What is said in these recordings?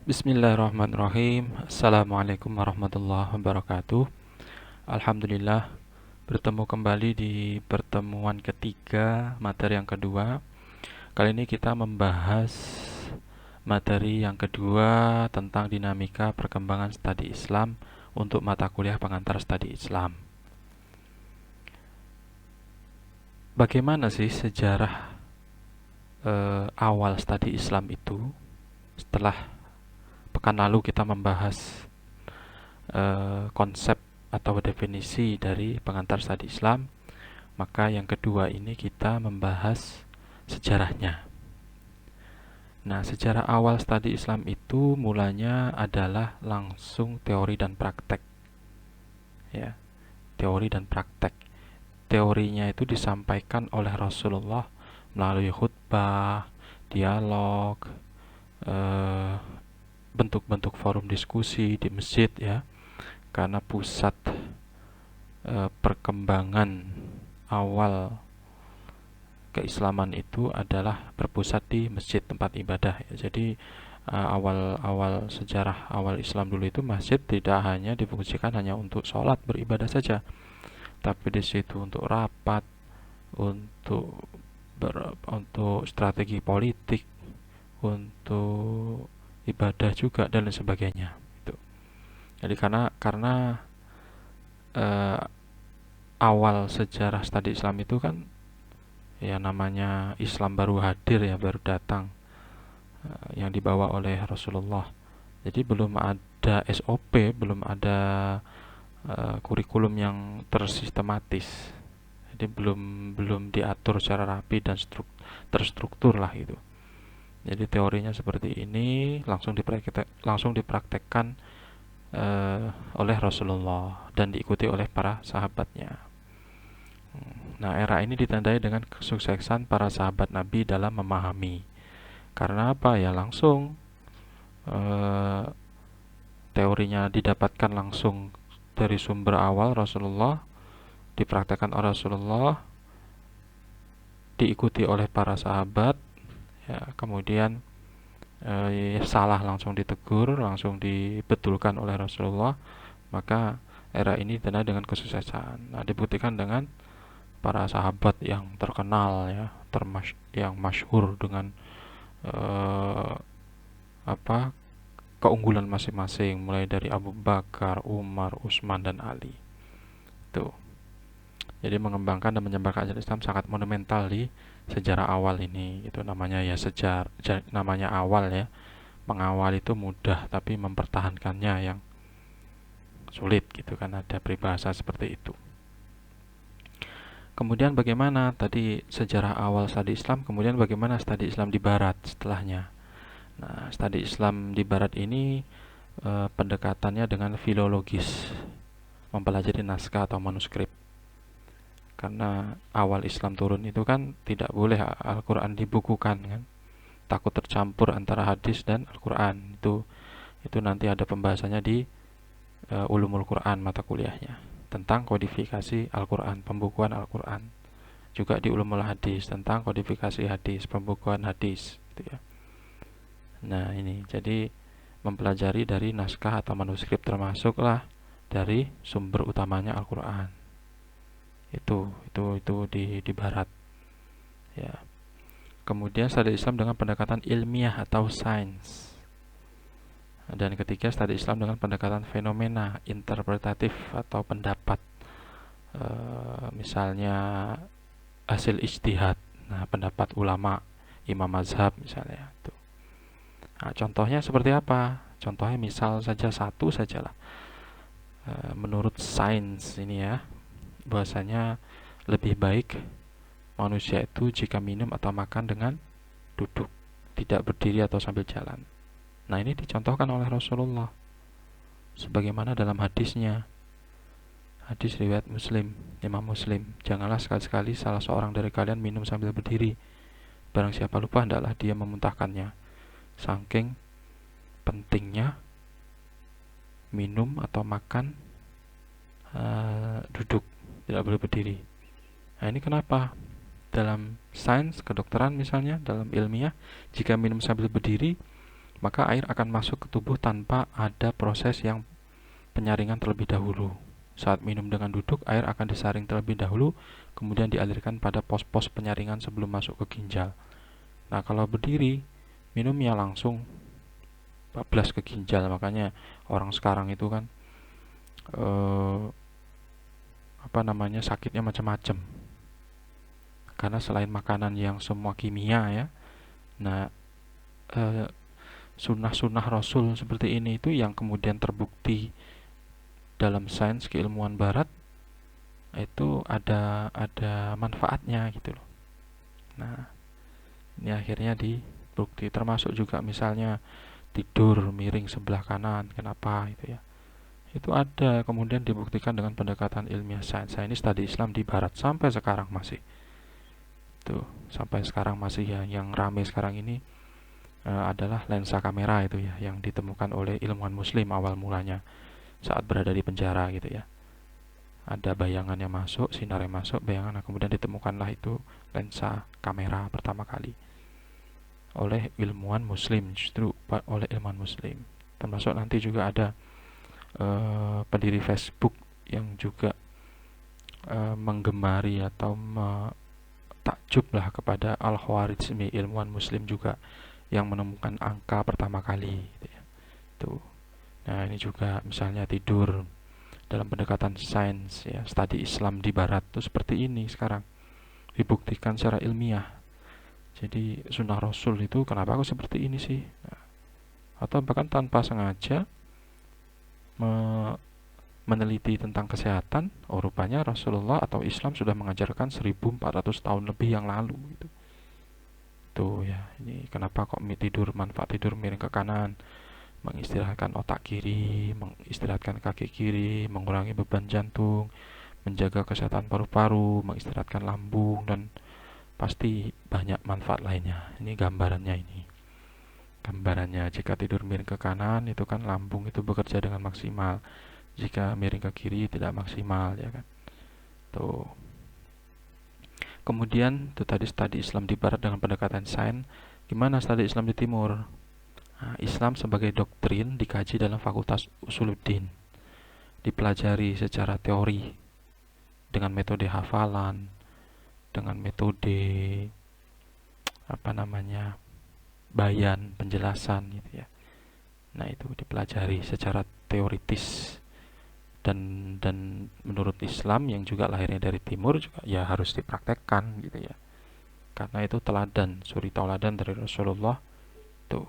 Bismillahirrahmanirrahim. Assalamualaikum warahmatullahi wabarakatuh. Alhamdulillah, bertemu kembali di pertemuan ketiga, materi yang kedua. Kali ini kita membahas materi yang kedua tentang dinamika perkembangan studi Islam untuk mata kuliah pengantar studi Islam. Bagaimana sih sejarah awal studi Islam itu? Setelah pekan lalu kita membahas konsep atau definisi dari pengantar studi Islam, maka yang kedua ini kita membahas sejarahnya. Nah, sejarah awal studi Islam itu mulanya adalah langsung teori dan praktek. Ya, teori dan praktek. Teorinya itu disampaikan oleh Rasulullah melalui khutbah, dialog, eh, bentuk-bentuk forum diskusi di masjid ya. Karena pusat perkembangan awal keislaman itu adalah berpusat di masjid tempat ibadah ya. Jadi awal-awal sejarah awal Islam dulu itu masjid tidak hanya difungsikan hanya untuk sholat beribadah saja, tapi di situ untuk rapat, untuk untuk strategi politik, untuk ibadah juga dan lain sebagainya. Itu. Jadi karena eh, awal sejarah studi Islam itu kan ya namanya Islam baru hadir ya, baru datang, yang dibawa oleh Rasulullah. Jadi belum ada SOP, belum ada kurikulum yang tersistematis. Jadi belum belum diatur secara rapi dan terstruktur lah gitu. Jadi teorinya seperti ini langsung dipraktekkan oleh Rasulullah dan diikuti oleh para sahabatnya. Nah, era ini ditandai dengan kesuksesan para sahabat Nabi dalam memahami. Karena apa ya? Langsung eh, teorinya didapatkan langsung dari sumber awal Rasulullah, dipraktekkan oleh Rasulullah, diikuti oleh para sahabat, ya, kemudian salah langsung ditegur, langsung dibetulkan oleh Rasulullah, maka era ini ditandai dengan kesuksesan. Nah, dibuktikan dengan para sahabat yang terkenal ya, yang masyhur dengan eh, apa keunggulan masing-masing, mulai dari Abu Bakar, Umar, Utsman dan Ali. Tuh. Jadi mengembangkan dan menyebarkan ajaran Islam sangat monumental di sejarah awal ini. Itu namanya ya namanya awal ya. Mengawal itu mudah, tapi mempertahankannya yang sulit gitu kan, ada peribahasa seperti itu. Kemudian bagaimana tadi sejarah awal studi Islam, kemudian bagaimana studi Islam di barat setelahnya. Nah, studi Islam di barat ini pendekatannya dengan filologis, mempelajari naskah atau manuskrip. Karena awal Islam turun itu kan tidak boleh Al-Qur'an dibukukan kan. Takut tercampur antara hadis dan Al-Qur'an. Itu nanti ada pembahasannya di Ulumul Quran mata kuliahnya tentang kodifikasi Al-Qur'an, pembukuan Al-Qur'an. Juga di Ulumul Hadis tentang kodifikasi hadis, pembukuan hadis gitu ya. Nah, ini jadi mempelajari dari naskah atau manuskrip, termasuklah dari sumber utamanya Al-Qur'an. Itu di barat. Ya. Kemudian studi Islam dengan pendekatan ilmiah atau sains. Dan ketiga, studi Islam dengan pendekatan fenomena interpretatif atau pendapat. Misalnya hasil ijtihad. Nah, pendapat ulama, imam mazhab misalnya. Tuh. Nah, contohnya seperti apa? Contohnya misal saja satu sajalah. Menurut sains ini ya, bahwasanya lebih baik manusia itu jika minum atau makan dengan duduk, tidak berdiri atau sambil jalan. Nah, ini dicontohkan oleh Rasulullah sebagaimana dalam hadisnya. Hadis riwayat Muslim, Imam Muslim, janganlah sekali-sekali salah seorang dari kalian minum sambil berdiri. Barang siapa lupa hendaklah dia memuntahkannya. Saking pentingnya minum atau makan duduk, tidak boleh berdiri. Nah, ini kenapa? Dalam sains kedokteran misalnya, dalam ilmiah, jika minum sambil berdiri, maka air akan masuk ke tubuh tanpa ada proses yang penyaringan terlebih dahulu. Saat minum dengan duduk, air akan disaring terlebih dahulu, kemudian dialirkan pada pos-pos penyaringan sebelum masuk ke ginjal. Nah, kalau berdiri, minumnya langsung bablas ke ginjal. Makanya orang sekarang itu kan sakitnya macam-macam. Karena selain makanan yang semua kimia ya, nah sunnah-sunnah Rasul seperti ini itu yang kemudian terbukti dalam sains keilmuan Barat itu ada manfaatnya gitu loh. Nah, ini akhirnya dibukti, termasuk juga misalnya tidur miring sebelah kanan, kenapa itu ya? Itu ada kemudian dibuktikan dengan pendekatan ilmiah sains. Ini studi Islam di Barat sampai sekarang masih. Tuh, sampai sekarang masih ya. Yang ramai sekarang ini adalah lensa kamera itu ya, yang ditemukan oleh ilmuwan Muslim awal mulanya saat berada di penjara gitu ya. Ada bayangan yang masuk, sinar yang masuk, bayangan, kemudian ditemukanlah itu lensa kamera pertama kali oleh ilmuwan Muslim, justru oleh ilmuwan Muslim. Termasuk nanti juga ada pendiri Facebook yang juga menggemari atau takjub lah kepada Al-Khwarizmi, ilmuwan Muslim juga yang menemukan angka pertama kali gitu ya. Tuh. Nah, ini juga misalnya tidur dalam pendekatan sains ya, studi Islam di Barat tuh seperti ini sekarang dibuktikan secara ilmiah. Jadi sunnah Rasul itu kenapa aku seperti ini sih? Nah, atau bahkan tanpa sengaja meneliti tentang kesehatan, rupanya Rasulullah atau Islam sudah mengajarkan 1400 tahun lebih yang lalu gitu. Tuh ya, ini kenapa kok manfaat tidur miring ke kanan, mengistirahatkan otak kiri, mengistirahatkan kaki kiri, mengurangi beban jantung, menjaga kesehatan paru-paru, mengistirahatkan lambung, dan pasti banyak manfaat lainnya. Ini gambarannya ini. Gambarannya, jika tidur miring ke kanan itu kan lambung itu bekerja dengan maksimal. Jika miring ke kiri tidak maksimal ya kan. Tuh. Kemudian itu tadi studi Islam di Barat dengan pendekatan sains. Gimana studi Islam di Timur? Nah, Islam sebagai doktrin dikaji dalam Fakultas Usuluddin, dipelajari secara teori dengan metode hafalan, dengan metode bayan, penjelasan gitu ya. Nah, itu dipelajari secara teoritis, dan menurut Islam yang juga lahirnya dari Timur juga ya harus dipraktekkan gitu ya. Karena itu suri tauladan dari Rasulullah. Tuh.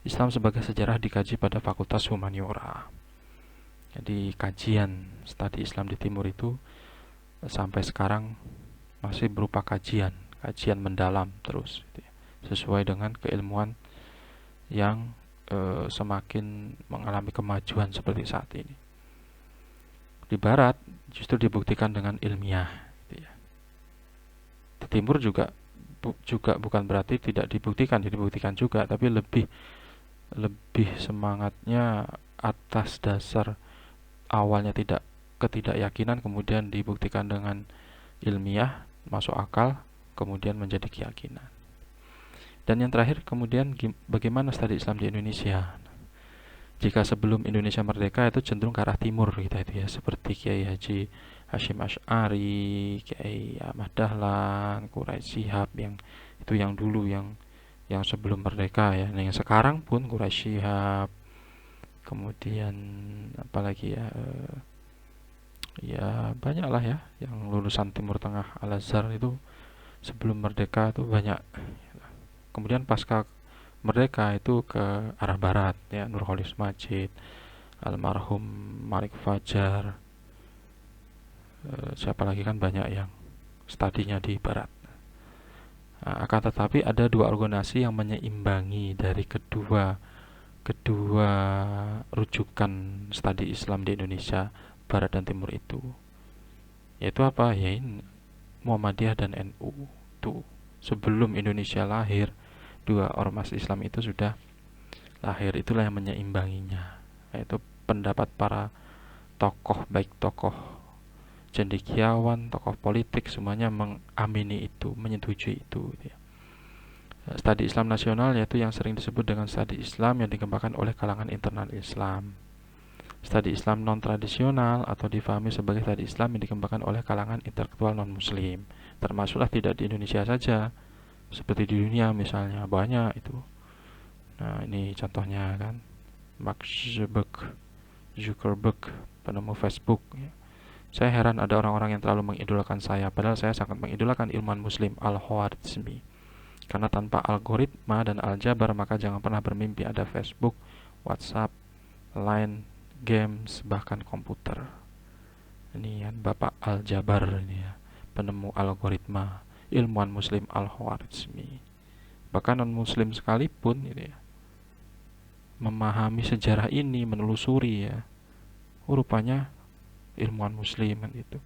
Islam sebagai sejarah dikaji pada Fakultas Humaniora. Jadi kajian studi Islam di Timur itu sampai sekarang masih berupa kajian mendalam terus gitu ya, sesuai dengan keilmuan yang semakin mengalami kemajuan seperti saat ini. Di Barat justru dibuktikan dengan ilmiah gitu ya. Di Timur juga bukan berarti tidak dibuktikan, dibuktikan juga, tapi lebih semangatnya atas dasar awalnya ketidakyakinan, kemudian dibuktikan dengan ilmiah, masuk akal, kemudian menjadi keyakinan. Dan yang terakhir kemudian bagaimana studi Islam di Indonesia? Jika sebelum Indonesia merdeka itu cenderung ke arah timur kita itu ya, seperti Kiai Haji Hashim Asy'ari, Kiai Ahmad Dahlan, Quraisy Shihab, yang itu yang dulu yang sebelum merdeka ya. Nah, yang sekarang pun Quraisy Shihab, kemudian apalagi ya, ya banyak lah ya yang lulusan Timur Tengah Al-Azhar itu sebelum merdeka itu banyak. Kemudian pasca merdeka itu ke arah barat ya, Nurholis Majid, almarhum Malik Fajar, siapa lagi kan banyak yang studinya di barat. Nah, akan tetapi ada dua organisasi yang menyeimbangi dari kedua rujukan studi Islam di Indonesia Barat dan Timur itu, yaitu apa? Yaitu Muhammadiyah dan NU. Tuh, sebelum Indonesia lahir, dua ormas Islam itu sudah lahir. Itulah yang menyeimbanginya, yaitu pendapat para tokoh, baik tokoh cendekiawan, tokoh politik, semuanya mengamini itu, menyetujui itu ya. Studi Islam nasional yaitu yang sering disebut dengan studi Islam yang dikembangkan oleh kalangan internal Islam. Studi Islam non-tradisional atau difahami sebagai studi Islam yang dikembangkan oleh kalangan intelektual non-muslim. Termasuklah tidak di Indonesia saja, seperti di dunia misalnya, banyak itu. Nah, ini contohnya kan. Mark Zuckerberg, penemu Facebook. Saya heran ada orang-orang yang terlalu mengidolakan saya, padahal saya sangat mengidolakan ilmuwan muslim Al-Khwarizmi. Karena tanpa algoritma dan aljabar, maka jangan pernah bermimpi ada Facebook, WhatsApp, Line, games, bahkan komputer. Ini kan Bapak Aljabar ini ya, penemu algoritma, ilmuwan muslim Al-Khwarizmi. Bahkan non-muslim sekalipun ini ya, memahami sejarah ini, menelusuri ya. Rupanya ilmuwan muslim kan itu.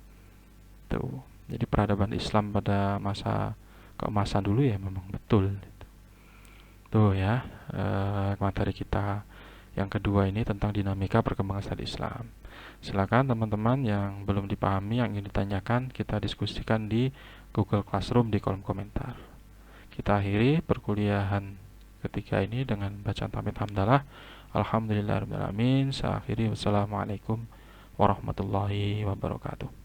Tuh. Jadi peradaban Islam pada masa keemasan dulu ya memang betul. Tuh ya, materi kita yang kedua ini tentang dinamika perkembangan studi Islam. Silakan teman-teman yang belum dipahami, yang ingin ditanyakan, kita diskusikan di Google Classroom di kolom komentar. Kita akhiri perkuliahan ketiga ini dengan bacaan tamit hamdalah. Alhamdulillahirrahmanirrahim. Saya akhiri. Wassalamualaikum warahmatullahi wabarakatuh.